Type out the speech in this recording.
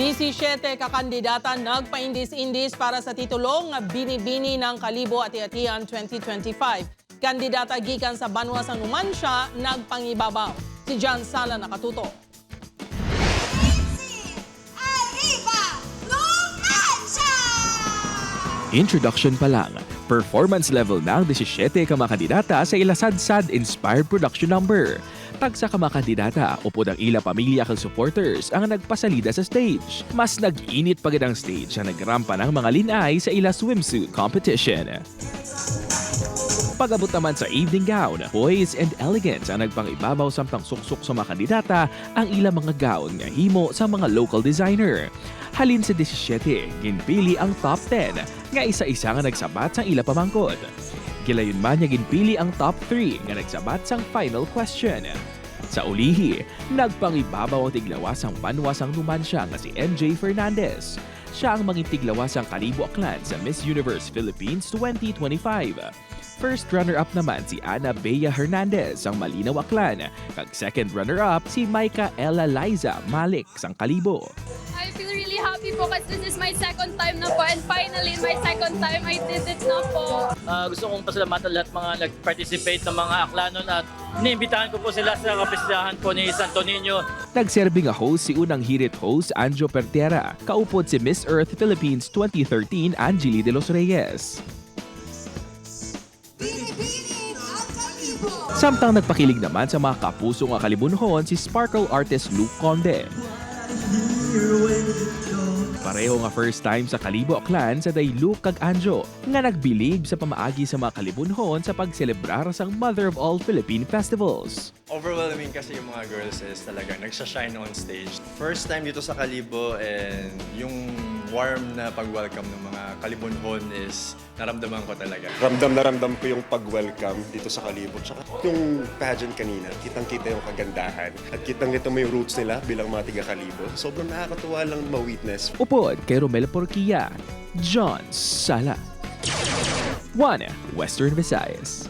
17 kakandidata nagpaindis-indis para sa titulong Binibini ng Kalibo Ati-Atian 2025. Kandidata gikan sa Banwa sa Numancia nagpangibabaw. Si John Sala nakatuto. Introduction pa lang, performance level ng 17 ka mga kandidata sa ilasadsad inspired production number. Tagsa ka mga kandidata upod ang ila pamilya kang supporters ang nagpasalida sa stage. Mas nag-init pagid ang stage sa nagrampa ng mga linay sa ila swimsuit competition. Pag-abot naman sa evening gown, poise and elegance ang nagpangibabaw samtang suksok sa mga kandidata ang ilang mga gown nga himo sa mga local designer. Halin sa 17, ginpili ang top 10 nga isa-isa nga nagsabat sang ila pamangkot. Gilayon man niya ginpili ang top 3 nga nagsabat sang final question. Sa ulihi, nagpangibabaw ang tiglawasang banwasang Numancia nga si MJ Fernandez. Siya ang manging tiglawasang Kalibo Aklan sa Miss Universe Philippines 2025. First runner-up naman si Ana Bea Hernandez ang Malinaw Aklan, kag second runner-up si Maika Ella Liza Malik sang Kalibo. I feel really happy po kasi this is my second time na po and finally my second time I did it na po. Gusto kong pasalamatan lahat mga nag-participate ng mga aklanon at iniimbitahan ko po sila sa kapistahan po ni Santo Niño. Nagserbi nga host si unang hirit host Anjo Pertera, kaupod si Miss Earth Philippines 2013 Angeli De Los Reyes. Samtang nagpakilig naman sa mga kapuso nga kalibunhon si sparkle artist Luke Conde. Pareho nga first time sa Kalibo Aklan sa day Luke kag Anjo nga nagbilib sa pamaagi sa mga kalibunhon sa pagselebrar sang Mother of All Philippine Festivals. Overwhelming kasi yung mga girls is talaga nagsashine on stage. First time dito sa Kalibo and yung warm na pag-welcome ng mga kalibunhon is naramdaman ko talaga. Ramdam na ramdam ko yung pag-welcome dito sa Kalibo. Tsaka yung pageant kanina, kitang-kita yung kagandahan. At kitang-kita mo yung roots nila bilang mga tiga-Kalibo. Sobrang nakakatuwa lang ma-witness. Upod kay Romel Porquilla, John Sala. 1. Western Visayas.